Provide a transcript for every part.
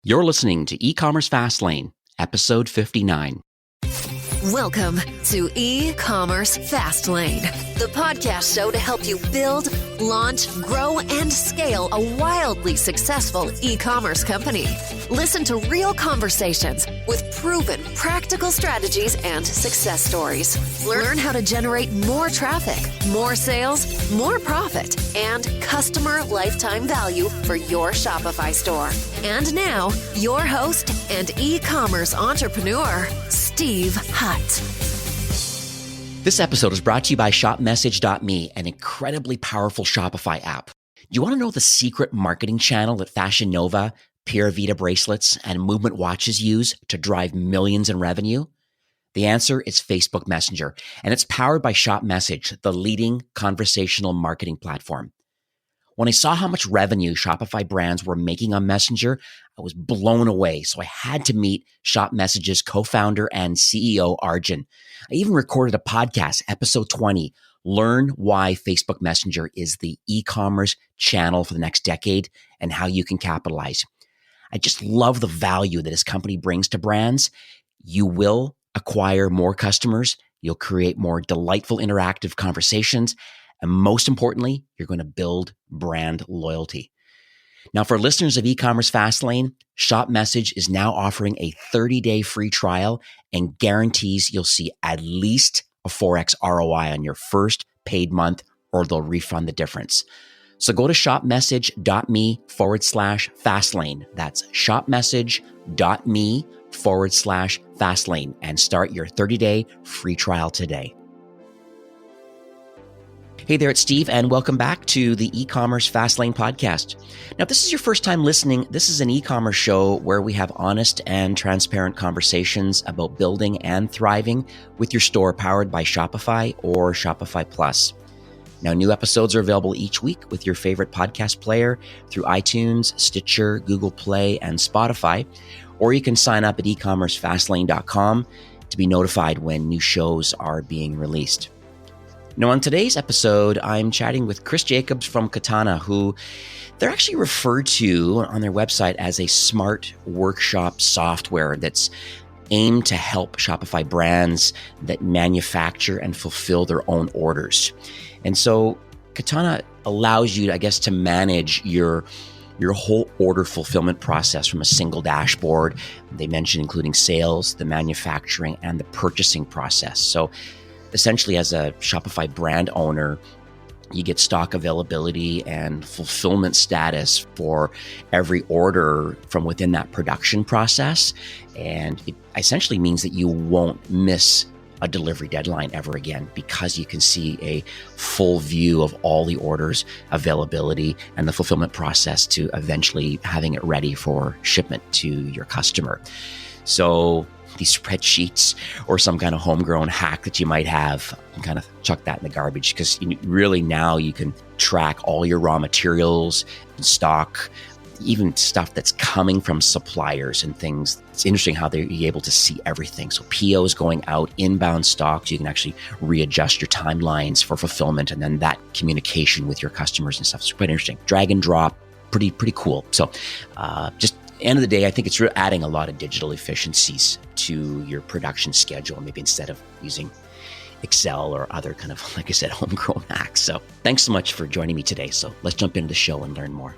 You're listening to E-commerce Fastlane, episode 59. Welcome to E-commerce Fastlane, the podcast show to help you build, launch, grow, and scale a wildly successful e-commerce company. Listen to real conversations with proven practical strategies and success stories. Learn how to generate more traffic, more sales, more profit, and customer lifetime value for your Shopify store. And now, your host and e-commerce entrepreneur, Steve Hutt. This episode is brought to you by ShopMessage.me, an incredibly powerful Shopify app. Do you want to know the secret marketing channel that Fashion Nova, Pura Vida bracelets, and Movement watches use to drive millions in revenue? The answer is Facebook Messenger, and it's powered by ShopMessage, the leading conversational marketing platform. When I saw how much revenue Shopify brands were making on Messenger, I was blown away. So I had to meet ShopMessage's co-founder and CEO, Arjun. I even recorded a podcast, episode 20, Learn Why Facebook Messenger is the e-commerce channel for the next decade and how you can capitalize. I just love the value that his company brings to brands. You will acquire more customers. You'll create more delightful interactive conversations. And most importantly, you're going to build brand loyalty. Now, for listeners of E-commerce Fastlane, ShopMessage is now offering a 30-day free trial and guarantees you'll see at least a 4x ROI on your first paid month, or they'll refund the difference. So go to shopmessage.me/Fastlane. That's shopmessage.me/Fastlane and start your 30-day free trial today. Hey there, it's Steve, and welcome back to the E-commerce Fastlane podcast. Now, if this is your first time listening, this is an e-commerce show where we have honest and transparent conversations about building and thriving with your store powered by Shopify or Shopify Plus. Now, new episodes are available each week with your favorite podcast player through iTunes, Stitcher, Google Play, and Spotify, or you can sign up at ecommercefastlane.com to be notified when new shows are being released. Now, on today's episode, I'm chatting with Chris Jacobs from Katana, who they're actually referred to on their website as a smart workshop software that's aimed to help Shopify brands that manufacture and fulfill their own orders. And so Katana allows you, I guess, to manage your whole order fulfillment process from a single dashboard. They mentioned including sales, the manufacturing, and the purchasing process. So essentially, as a Shopify brand owner, you get stock availability and fulfillment status for every order from within that production process. And it essentially means that you won't miss a delivery deadline ever again because you can see a full view of all the orders, availability, and the fulfillment process to eventually having it ready for shipment to your customer. So these spreadsheets or some kind of homegrown hack that you might have, you can kind of chuck that in the garbage, because really now you can track all your raw materials, stock, even stuff that's coming from suppliers and things. It's interesting how they're able to see everything. So POs going out, inbound stocks, you can actually readjust your timelines for fulfillment, and then that communication with your customers and stuff. It's quite interesting. Drag and drop, pretty cool. So just end of the day, I think it's adding a lot of digital efficiencies to your production schedule, maybe instead of using Excel or other kind of, like I said, homegrown hacks. So thanks so much for joining me today. So let's jump into the show and learn more.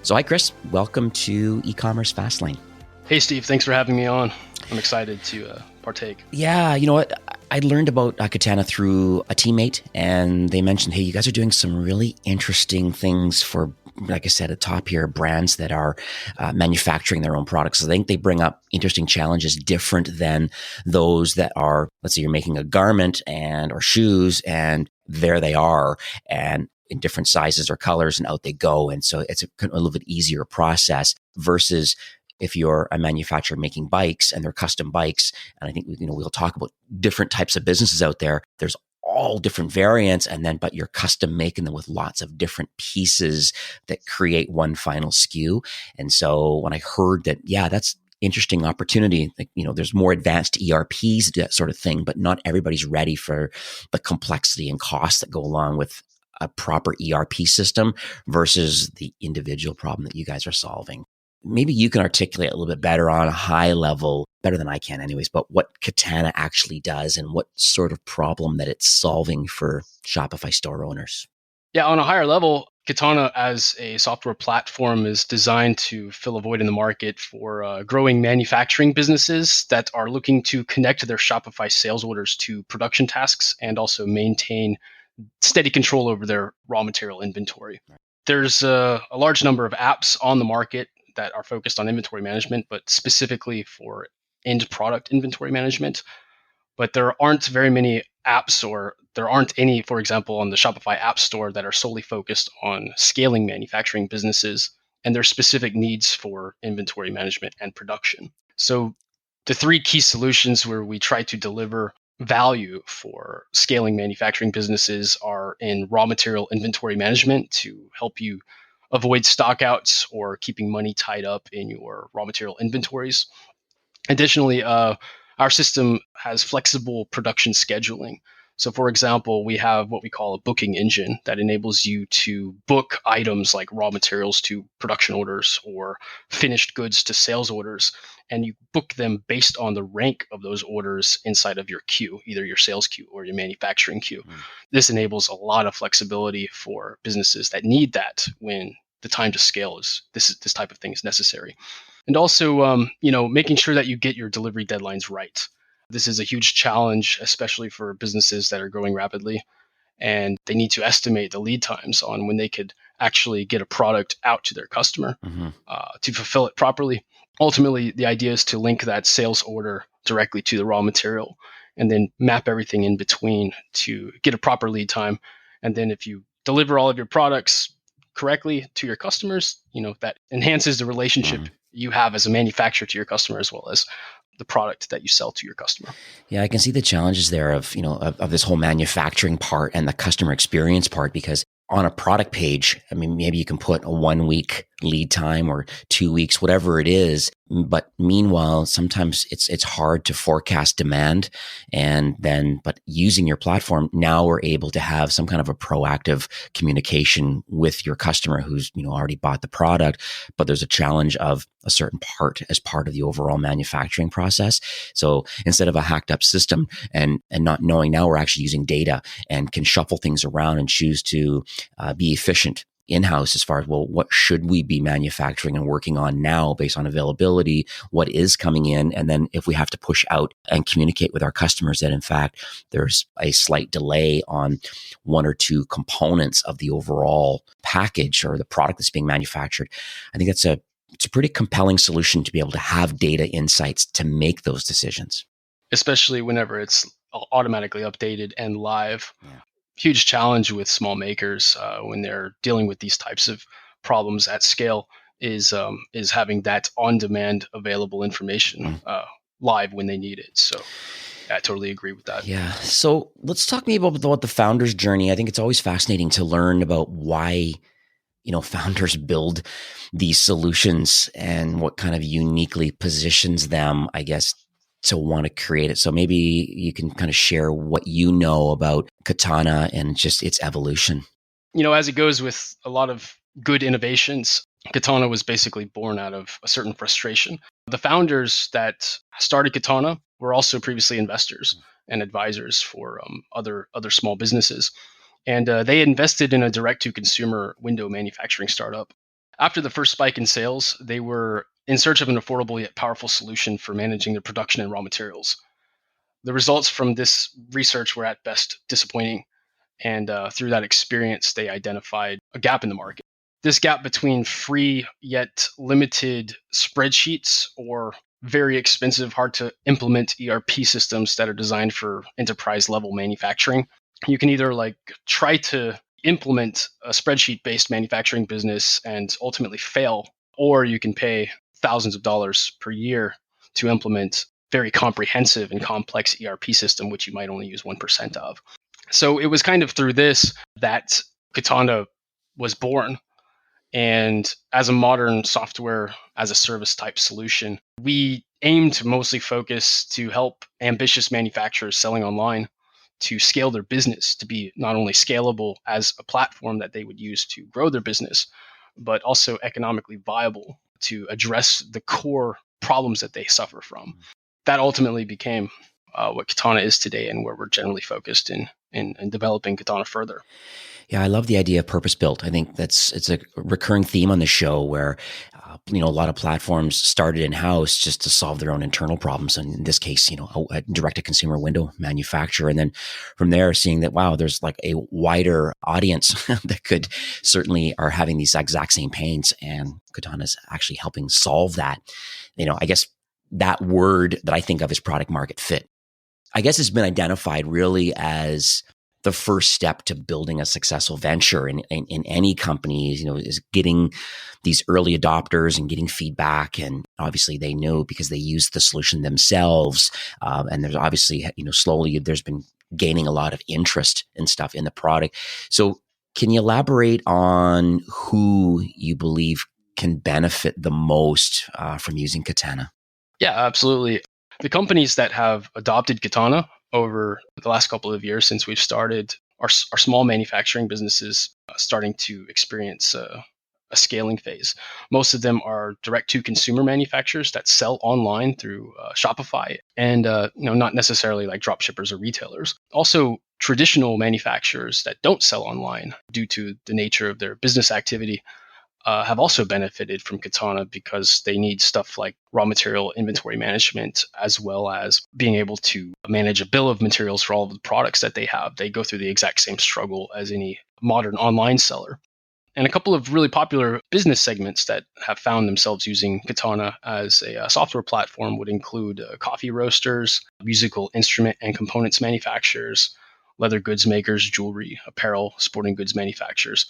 So hi, Chris. Welcome to E-commerce Fastlane. Hey, Steve. Thanks for having me on. I'm excited to partake. Yeah, you know what? I learned about Katana through a teammate, and they mentioned, hey, you guys are doing some really interesting things for, like I said at the top here, brands that are manufacturing their own products. So I think they bring up interesting challenges different than those that are, let's say you're making a garment or shoes, and there they are, and in different sizes or colors, and out they go. And so it's a little bit easier process versus if you're a manufacturer making bikes and they're custom bikes. And I think, we'll talk about different types of businesses out there. There's all different variants, but you're custom making them with lots of different pieces that create one final SKU. And so when I heard that, that's interesting opportunity. Like, there's more advanced ERPs, that sort of thing, but not everybody's ready for the complexity and costs that go along with a proper ERP system versus the individual problem that you guys are solving. maybe you can articulate a little bit better on a high level, better than I can anyways, but what Katana actually does and what sort of problem that it's solving for Shopify store owners. Yeah, on a higher level, Katana as a software platform is designed to fill a void in the market for growing manufacturing businesses that are looking to connect their Shopify sales orders to production tasks and also maintain steady control over their raw material inventory. There's a large number of apps on the market that are focused on inventory management, but specifically for end product inventory management. But there aren't very many apps, or there aren't any, for example, on the Shopify App Store that are solely focused on scaling manufacturing businesses and their specific needs for inventory management and production. So the three key solutions where we try to deliver value for scaling manufacturing businesses are in raw material inventory management to help you avoid stockouts or keeping money tied up in your raw material inventories. Additionally, our system has flexible production scheduling. So, for example, we have what we call a booking engine that enables you to book items like raw materials to production orders or finished goods to sales orders. And you book them based on the rank of those orders inside of your queue, either your sales queue or your manufacturing queue. This enables a lot of flexibility for businesses that need that when the time to scale is this type of thing is necessary. And also, making sure that you get your delivery deadlines right. This is a huge challenge, especially for businesses that are growing rapidly, and they need to estimate the lead times on when they could actually get a product out to their customer to fulfill it properly. Ultimately, the idea is to link that sales order directly to the raw material and then map everything in between to get a proper lead time. And then if you deliver all of your products correctly to your customers, that enhances the relationship you have as a manufacturer to your customer, as well as the product that you sell to your customer. Yeah, I can see the challenges there of this whole manufacturing part and the customer experience part, because on a product page, I mean, maybe you can put a 1 week lead time or 2 weeks, whatever it is. But meanwhile, sometimes it's hard to forecast demand. But using your platform, now we're able to have some kind of a proactive communication with your customer who's, already bought the product, but there's a challenge of a certain part as part of the overall manufacturing process. So instead of a hacked up system and not knowing, now we're actually using data and can shuffle things around and choose to be efficient in-house as far as, well, what should we be manufacturing and working on now based on availability, what is coming in, and then if we have to push out and communicate with our customers that in fact there's a slight delay on one or two components of the overall package or the product that's being manufactured. I think it's a pretty compelling solution to be able to have data insights to make those decisions. Especially whenever it's automatically updated and live. Yeah. Huge challenge with small makers when they're dealing with these types of problems at scale is having that on-demand available information live when they need it. So I totally agree with that. Yeah. So let's talk maybe about the founder's journey. I think it's always fascinating to learn about why founders build these solutions and what kind of uniquely positions them, I guess, to want to create it. So maybe you can kind of share what you know about Katana and just its evolution. As it goes with a lot of good innovations, Katana was basically born out of a certain frustration. The founders that started Katana were also previously investors and advisors for other small businesses. And they invested in a direct-to-consumer window manufacturing startup. After the first spike in sales, they were in search of an affordable yet powerful solution for managing their production and raw materials. The results from this research were at best disappointing, and through that experience, they identified a gap in the market. This gap between free yet limited spreadsheets or very expensive, hard to implement ERP systems that are designed for enterprise level manufacturing. You can either try to implement a spreadsheet-based manufacturing business and ultimately fail, or you can pay thousands of dollars per year to implement very comprehensive and complex ERP system, which you might only use 1% of. So it was kind of through this that Katana was born. And as a modern software as a service type solution, we aim to mostly focus to help ambitious manufacturers selling online to scale their business to be not only scalable as a platform that they would use to grow their business, but also economically viable to address the core problems that they suffer from. That ultimately became what Katana is today, and where we're generally focused in developing Katana further. Yeah, I love the idea of purpose built. I think it's a recurring theme on the show where a lot of platforms started in house just to solve their own internal problems. And in this case, a direct to consumer window manufacturer, and then from there, seeing that there's like a wider audience that could certainly are having these exact same pains, and Katana is actually helping solve that. I guess that word that I think of is product market fit. I guess it's been identified really as the first step to building a successful venture in any company, is getting these early adopters and getting feedback. And obviously they know because they use the solution themselves. And there's obviously, slowly there's been gaining a lot of interest and stuff in the product. So can you elaborate on who you believe can benefit the most from using Katana? Yeah, absolutely. The companies that have adopted Katana over the last couple of years since we've started are small manufacturing businesses starting to experience a scaling phase. Most of them are direct-to-consumer manufacturers that sell online through Shopify, and not necessarily like dropshippers or retailers. Also, traditional manufacturers that don't sell online due to the nature of their business activity have also benefited from Katana because they need stuff like raw material inventory management, as well as being able to manage a bill of materials for all of the products that they have. They go through the exact same struggle as any modern online seller. And a couple of really popular business segments that have found themselves using Katana as a software platform would include coffee roasters, musical instrument and components manufacturers, leather goods makers, jewelry, apparel, sporting goods manufacturers,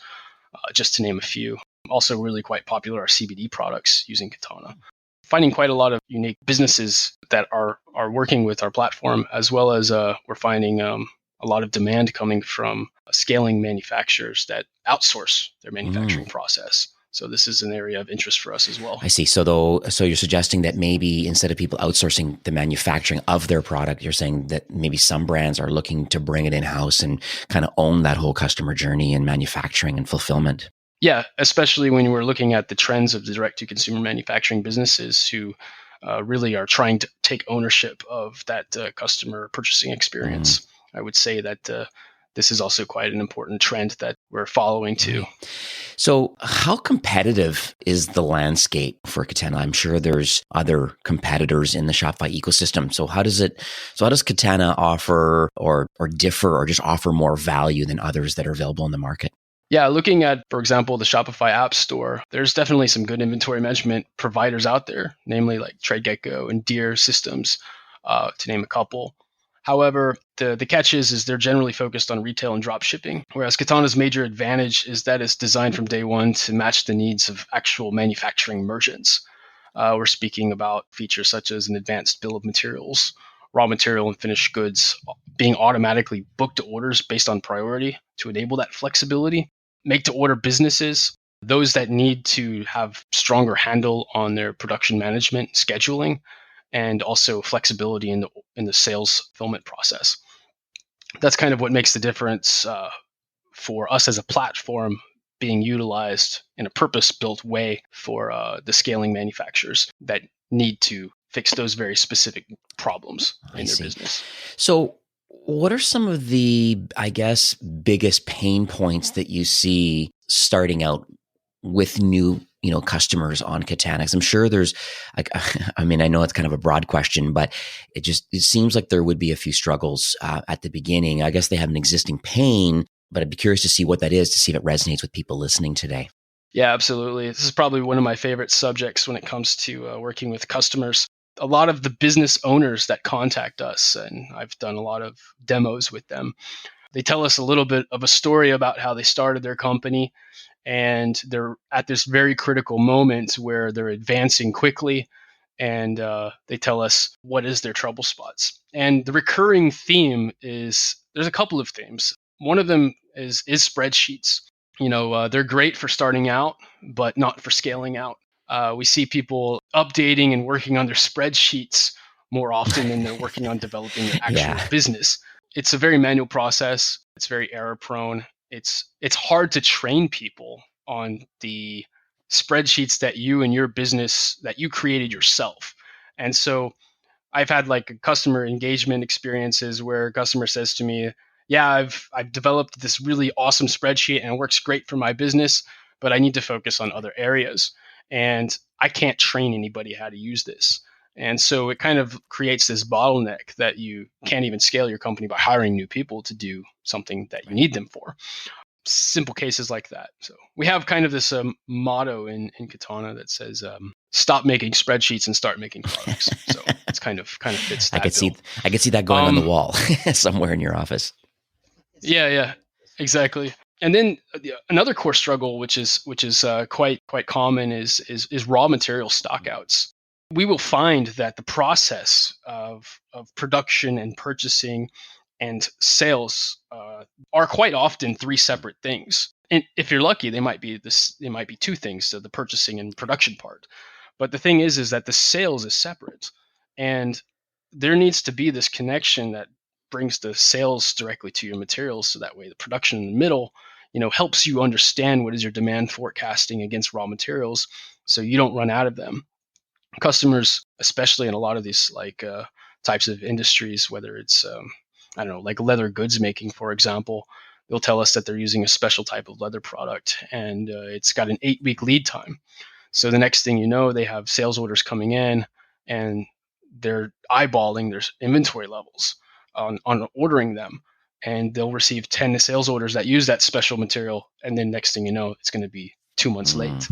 just to name a few. Also really quite popular are CBD products using Katana. Finding quite a lot of unique businesses that are working with our platform, as well as we're finding a lot of demand coming from scaling manufacturers that outsource their manufacturing process. So this is an area of interest for us as well. I see. So you're suggesting that maybe instead of people outsourcing the manufacturing of their product, you're saying that maybe some brands are looking to bring it in-house and kind of own that whole customer journey in manufacturing and fulfillment. Yeah, especially when we're looking at the trends of the direct-to-consumer manufacturing businesses who really are trying to take ownership of that customer purchasing experience. I would say that this is also quite an important trend that we're following too. So how competitive is the landscape for Katana? I'm sure there's other competitors in the Shopify ecosystem. So how does Katana offer or differ or just offer more value than others that are available in the market? Yeah, looking at, for example, the Shopify App Store, there's definitely some good inventory management providers out there, namely like TradeGecko and Deer Systems, to name a couple. However, the catch is they're generally focused on retail and drop shipping, whereas Katana's major advantage is that it's designed from day one to match the needs of actual manufacturing merchants. We're speaking about features such as an advanced bill of materials, raw material and finished goods being automatically booked to orders based on priority to enable that flexibility. Make-to-order businesses, those that need to have stronger handle on their production management, scheduling, and also flexibility in the sales fulfillment process. That's kind of what makes the difference for us as a platform being utilized in a purpose-built way for the scaling manufacturers that need to fix those very specific problems in their business. So what are some of the, I guess, biggest pain points that you see starting out with new, customers on Katana? 'Cause I'm sure there's, I know it's kind of a broad question, but it seems like there would be a few struggles at the beginning. I guess they have an existing pain, but I'd be curious to see what that is, to see if it resonates with people listening today. Yeah, absolutely. This is probably one of my favorite subjects when it comes to working with customers. A lot of the business owners that contact us, and I've done a lot of demos with them, they tell us a little bit of a story about how they started their company, and they're at this very critical moment where they're advancing quickly, and they tell us what is their trouble spots. And the recurring theme is, there's a couple of themes. One of them is spreadsheets. They're great for starting out, but not for scaling out. We see people updating and working on their spreadsheets more often than they're working on developing their actual business. It's a very manual process. It's very error prone. It's hard to train people on the spreadsheets that you and your business that you created yourself. And so I've had like customer engagement experiences where a customer says to me, yeah, I've developed this really awesome spreadsheet and it works great for my business, but I need to focus on other areas. And I can't train anybody how to use this. And so it kind of creates this bottleneck that you can't even scale your company by hiring new people to do something that you need them for. Simple cases like that. So we have kind of this motto in Katana that says, "Stop making spreadsheets and start making products." So it's kind of fits that. I could see that going on the wall somewhere in your office. Yeah, exactly. And then another core struggle, which is quite common, is raw material stockouts. We will find that the process of production and purchasing and sales are quite often three separate things. And if you're lucky, they might be two things, so the purchasing and production part. But the thing is that the sales is separate, and there needs to be this connection that brings the sales directly to your materials, so that way the production in the middle, helps you understand what is your demand forecasting against raw materials, so you don't run out of them. Customers, especially in a lot of these types of industries, whether it's I don't know, like leather goods making, for example, they'll tell us that they're using a special type of leather product, and it's got an 8-week lead time. So the next thing you know, they have sales orders coming in, and they're eyeballing their inventory levels on ordering them, and they'll receive 10 sales orders that use that special material, and then next thing you know, it's going to be 2 months late.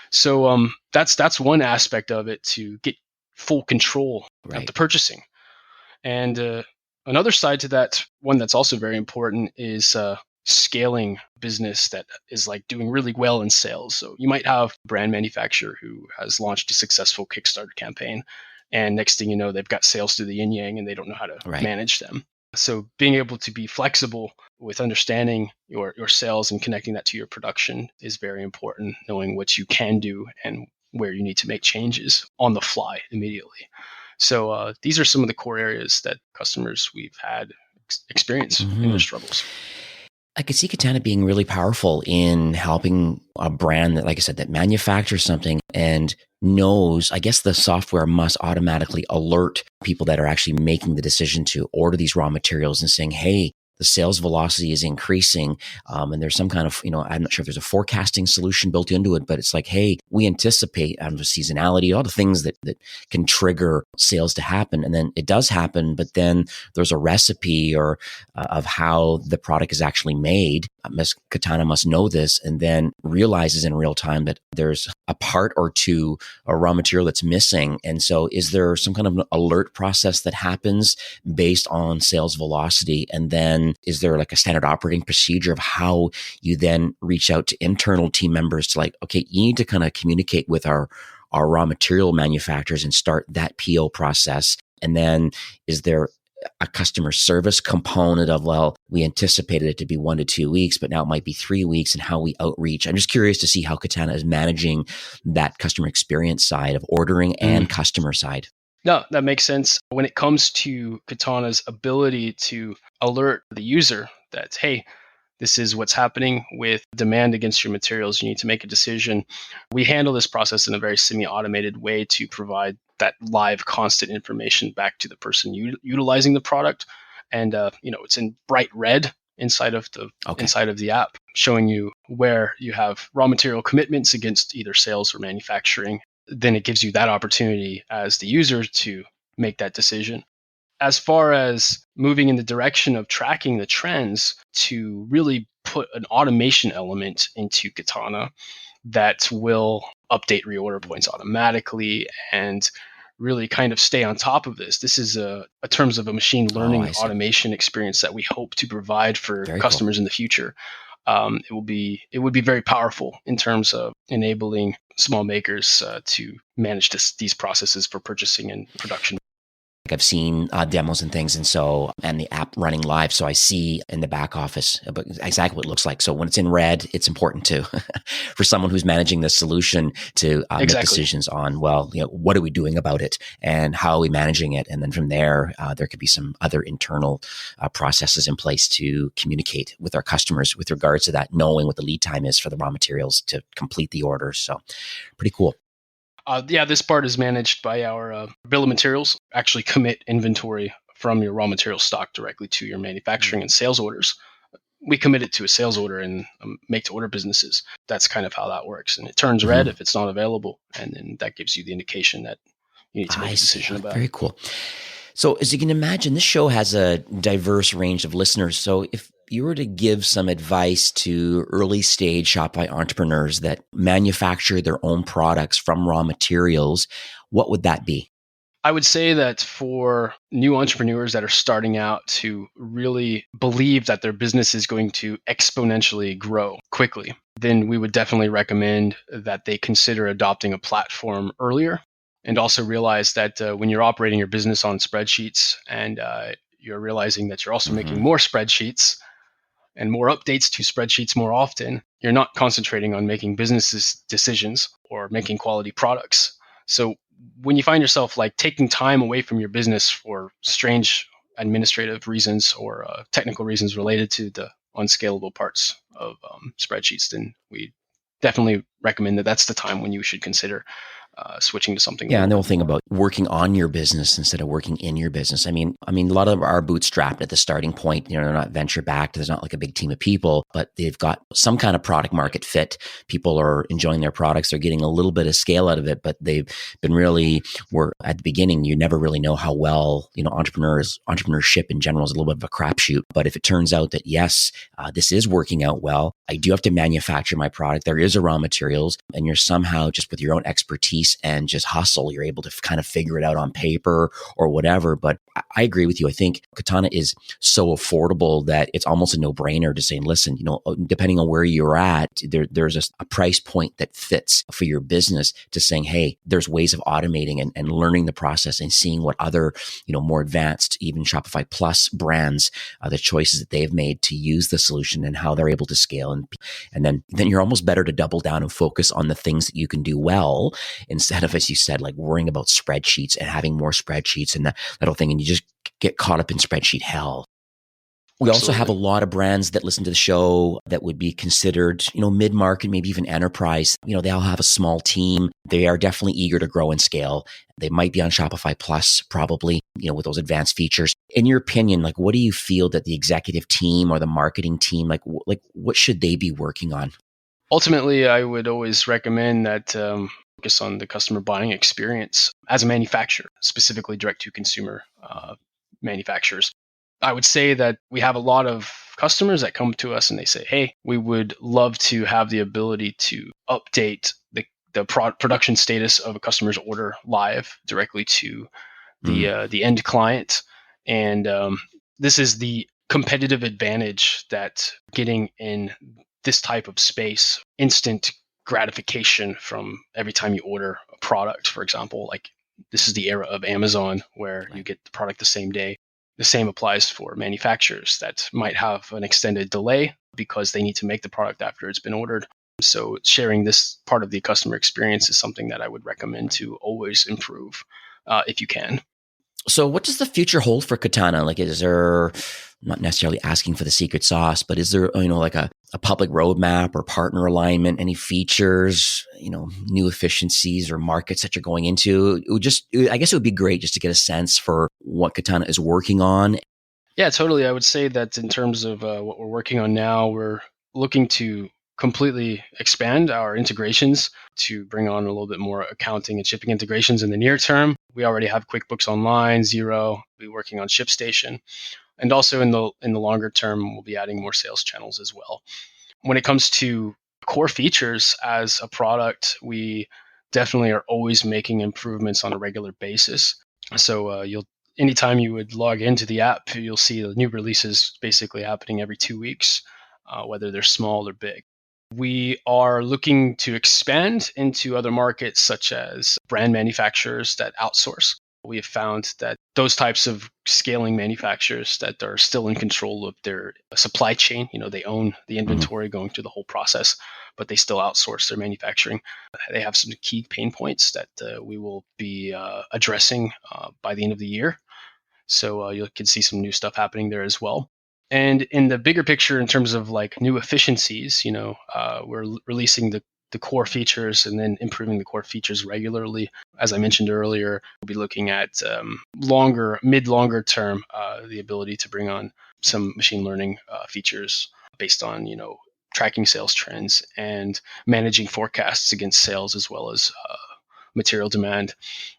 So that's one aspect of it, to get full control of the purchasing. And another side to that, one that's also very important, is scaling business that is like doing really well in sales. So you might have a brand manufacturer who has launched a successful Kickstarter campaign, and next thing you know, they've got sales through the yin yang and they don't know how to manage them. So being able to be flexible with understanding your sales and connecting that to your production is very important, knowing what you can do and where you need to make changes on the fly immediately. So these are some of the core areas that customers we've had experience in their struggles. I could see Katana being really powerful in helping a brand that, like I said, that manufactures something and knows, I guess the software must automatically alert people that are actually making the decision to order these raw materials and saying, hey, the sales velocity is increasing. And there's some kind of, I'm not sure if there's a forecasting solution built into it, but it's like, hey, we anticipate seasonality, all the things that can trigger sales to happen. And then it does happen, but then there's a recipe or of how the product is actually made. Ms. Katana must know this and then realizes in real time that there's a part or two, a raw material that's missing. And so is there some kind of an alert process that happens based on sales velocity? And then is there like a standard operating procedure of how you then reach out to internal team members to like, okay, you need to kind of communicate with our raw material manufacturers and start that PO process? And then is there a customer service component of, well, we anticipated it to be 1 to 2 weeks, but now it might be 3 weeks, and how we outreach? I'm just curious to see how Katana is managing that customer experience side of ordering and customer side. No, that makes sense. When it comes to Katana's ability to alert the user that, hey, this is what's happening with demand against your materials, you need to make a decision. We handle this process in a very semi-automated way to provide that live, constant information back to the person utilizing the product. And it's in bright red inside of the app, showing you where you have raw material commitments against either sales or manufacturing. Then it gives you that opportunity as the user to make that decision. As far as moving in the direction of tracking the trends, to really put an automation element into Katana that will update reorder points automatically and really kind of stay on top of this. This is a terms of a machine learning automation experience that we hope to provide for customers in the future. It would be very powerful in terms of enabling small makers to manage these processes for purchasing and production. Like I've seen demos and things, and the app running live. So I see in the back office exactly what it looks like. So when it's in red, it's important to, for someone who's managing the solution to make decisions on, what are we doing about it and how are we managing it? And then from there, there could be some other internal processes in place to communicate with our customers with regards to that, knowing what the lead time is for the raw materials to complete the orders. So pretty cool. This part is managed by our bill of materials. Actually commit inventory from your raw material stock directly to your manufacturing and sales orders. We commit it to a sales order in make to order businesses. That's kind of how that works. And it turns red if it's not available. And then that gives you the indication that you need to make a decision about. Very cool. So as you can imagine, this show has a diverse range of listeners. So if you were to give some advice to early stage Shopify entrepreneurs that manufacture their own products from raw materials, what would that be? I would say that for new entrepreneurs that are starting out to really believe that their business is going to exponentially grow quickly, then we would definitely recommend that they consider adopting a platform earlier. And also realize that when you're operating your business on spreadsheets and you're realizing that you're also making more spreadsheets and more updates to spreadsheets more often, you're not concentrating on making business decisions or making quality products. So when you find yourself like taking time away from your business for strange administrative reasons or technical reasons related to the unscalable parts of spreadsheets, then we definitely recommend that that's the time when you should consider switching to something. Yeah, and the whole thing about working on your business instead of working in your business. I mean, a lot of them are bootstrapped at the starting point. They're not venture backed. There's not like a big team of people, but they've got some kind of product market fit. People are enjoying their products. They're getting a little bit of scale out of it, but they've been at the beginning, you never really know how well, entrepreneurship in general is a little bit of a crapshoot. But if it turns out that, yes, this is working out well, I do have to manufacture my product. There is a raw materials, and you're somehow just with your own expertise and just hustle, you're able to kind of figure it out on paper or whatever. But I agree with you. I think Katana is so affordable that it's almost a no-brainer to say, listen, depending on where you're at, there's a price point that fits for your business to saying, hey, there's ways of automating and learning the process and seeing what other, more advanced, even Shopify Plus brands, the choices that they've made to use the solution and how they're able to scale. And then you're almost better to double down and focus on the things that you can do well instead of, as you said, like worrying about spreadsheets and having more spreadsheets and that whole thing. And you just get caught up in spreadsheet hell. We also have a lot of brands that listen to the show that would be considered, mid-market, maybe even enterprise. They all have a small team. They are definitely eager to grow and scale. They might be on Shopify Plus, probably, with those advanced features. In your opinion, like, what do you feel that the executive team or the marketing team, like what should they be working on? Ultimately, I would always recommend that focus on the customer buying experience as a manufacturer, specifically direct-to-consumer manufacturers. I would say that we have a lot of customers that come to us and they say, hey, we would love to have the ability to update the production status of a customer's order live directly to the end client. And this is the competitive advantage that getting in this type of space, instant gratification from every time you order a product, for example, like this is the era of Amazon where you get the product the same day. The same applies for manufacturers that might have an extended delay because they need to make the product after it's been ordered. So sharing this part of the customer experience is something that I would recommend to always improve if you can. So what does the future hold for Katana? Like, is there, I'm not necessarily asking for the secret sauce, but is there, like a public roadmap or partner alignment, any features, new efficiencies or markets that you're going into? I guess it would be great just to get a sense for what Katana is working on. Yeah, totally. I would say that in terms of what we're working on now, we're looking to completely expand our integrations to bring on a little bit more accounting and shipping integrations in the near term. We already have QuickBooks Online, Xero. We'll be working on ShipStation. And also in the longer term, we'll be adding more sales channels as well. When it comes to core features as a product, we definitely are always making improvements on a regular basis. So anytime you would log into the app, you'll see the new releases basically happening every 2 weeks, whether they're small or big. We are looking to expand into other markets such as brand manufacturers that outsource. we have found that those types of scaling manufacturers that are still in control of their supply chain, they own the inventory going through the whole process, but they still outsource their manufacturing. They have some key pain points that we will be addressing by the end of the year. So you can see some new stuff happening there as well. And in the bigger picture, in terms of like new efficiencies, we're releasing the core features and then improving the core features regularly. As I mentioned earlier, we'll be looking at longer term, the ability to bring on some machine learning features based on, tracking sales trends and managing forecasts against sales as well as material demand.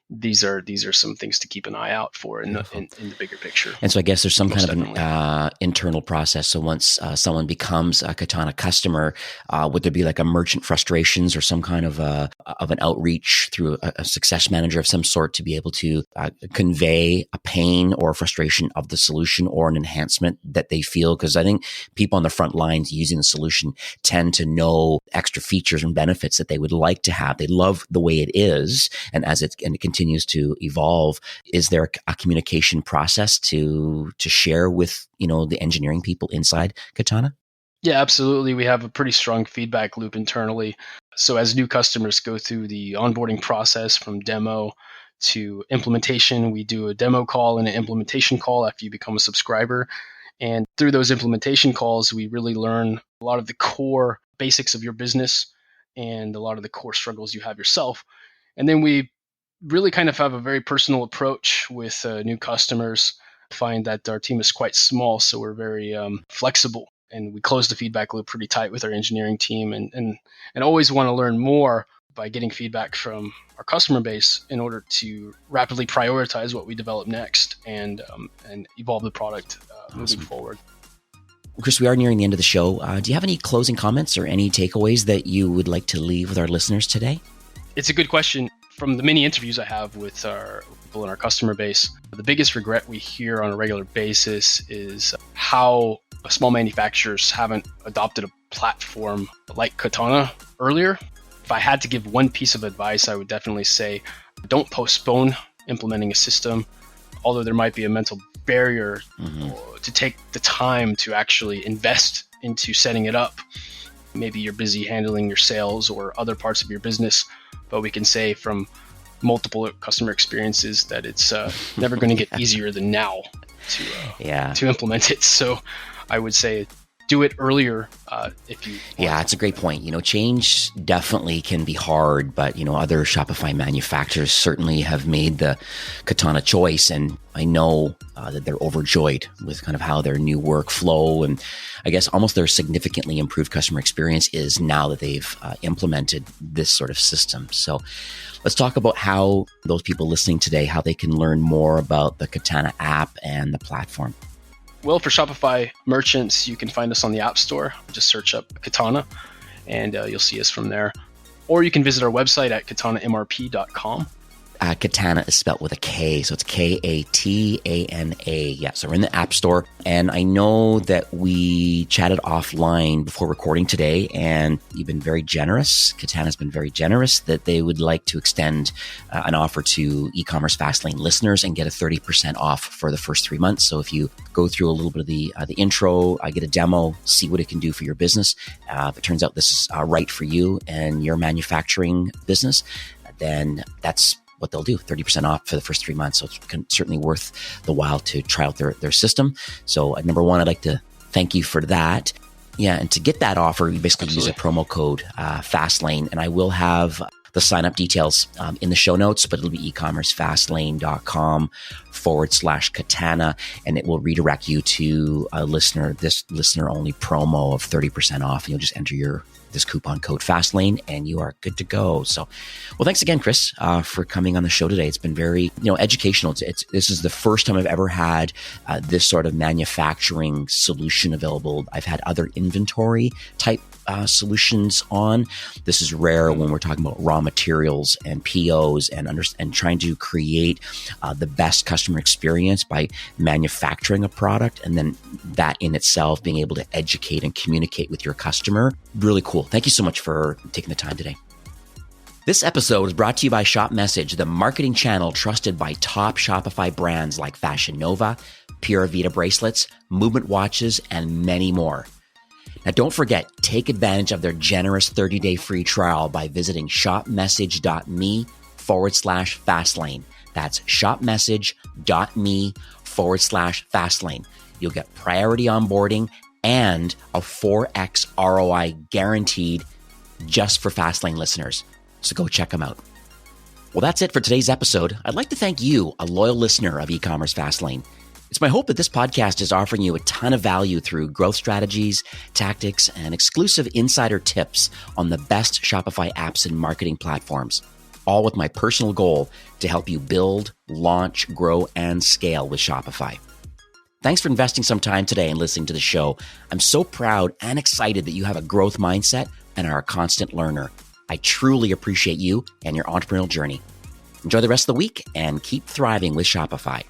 These are some things to keep an eye out for in the bigger picture. And so I guess there's some kind of an internal process. So once someone becomes a Katana customer, would there be like a merchant frustrations or some kind of an outreach through a success manager of some sort to be able to convey a pain or frustration of the solution or an enhancement that they feel? Because I think people on the front lines using the solution tend to know extra features and benefits that they would like to have. They love the way it is, and as it continues to evolve, is there a communication process to share with the engineering people inside Katana? Yeah, absolutely. We have a pretty strong feedback loop internally. So as new customers go through the onboarding process from demo to implementation, we do a demo call and an implementation call after you become a subscriber. And through those implementation calls, we really learn a lot of the core basics of your business and a lot of the core struggles you have yourself. And then we really kind of have a very personal approach with new customers. Find that our team is quite small, so we're very flexible, and we close the feedback loop pretty tight with our engineering team, and always want to learn more by getting feedback from our customer base in order to rapidly prioritize what we develop next and evolve the product moving forward. Chris, we are nearing the end of the show. Do you have any closing comments or any takeaways that you would like to leave with our listeners today? It's a good question. From the many interviews I have with our people in our customer base, the biggest regret we hear on a regular basis is how small manufacturers haven't adopted a platform like Katana earlier. If I had to give one piece of advice, I would definitely say don't postpone implementing a system, although there might be a mental barrier to take the time to actually invest into setting it up. Maybe you're busy handling your sales or other parts of your business, but we can say from multiple customer experiences that it's never going to get easier than now to implement it. So I would say do it earlier if you Yeah, it's a great point. Change definitely can be hard, but, other Shopify manufacturers certainly have made the Katana choice. And I know that they're overjoyed with kind of how their new workflow and I guess almost their significantly improved customer experience is now that they've implemented this sort of system. So let's talk about how those people listening today, how they can learn more about the Katana app and the platform. Well, for Shopify merchants, you can find us on the App Store. Just search up Katana, and you'll see us from there. Or you can visit our website at katanamrp.com. Katana is spelled with a K, so it's Katana. Yeah, so we're in the App Store. And I know that we chatted offline before recording today, and you've been very generous. Katana's been very generous that they would like to extend an offer to e-commerce Fastlane listeners and get a 30% off for the first 3 months. So if you go through a little bit of the intro, I get a demo, see what it can do for your business. If it turns out this is right for you and your manufacturing business, then that's what they'll do, 30% off for the first 3 months. So it's certainly worth the while to try out their system. So number one, I'd like to thank you for that. Yeah, and to get that offer, you basically use a promo code Fastlane, and I will have the sign-up details in the show notes, but it'll be ecommercefastlane.com/Katana, and it will redirect you to this listener-only promo of 30% off, and you'll just enter this coupon code Fastlane, and you are good to go. So, well, thanks again, Chris, for coming on the show today. It's been very, educational. This is the first time I've ever had this sort of manufacturing solution available. I've had other inventory type solutions on. This is rare when we're talking about raw materials and POs and trying to create the best customer experience by manufacturing a product, and then that in itself being able to educate and communicate with your customer. Really cool. Thank you so much for taking the time today. This episode is brought to you by Shop Message, the marketing channel trusted by top Shopify brands like Fashion Nova, Pura Vida bracelets, Movement watches, and many more. Now, don't forget, take advantage of their generous 30-day free trial by visiting shopmessage.me/fastlane. That's shopmessage.me/fastlane. You'll get priority onboarding and a 4x ROI guaranteed just for Fastlane listeners. So go check them out. Well, that's it for today's episode. I'd like to thank you, a loyal listener of E-commerce Fastlane. It's my hope that this podcast is offering you a ton of value through growth strategies, tactics, and exclusive insider tips on the best Shopify apps and marketing platforms, all with my personal goal to help you build, launch, grow, and scale with Shopify. Thanks for investing some time today and listening to the show. I'm so proud and excited that you have a growth mindset and are a constant learner. I truly appreciate you and your entrepreneurial journey. Enjoy the rest of the week and keep thriving with Shopify.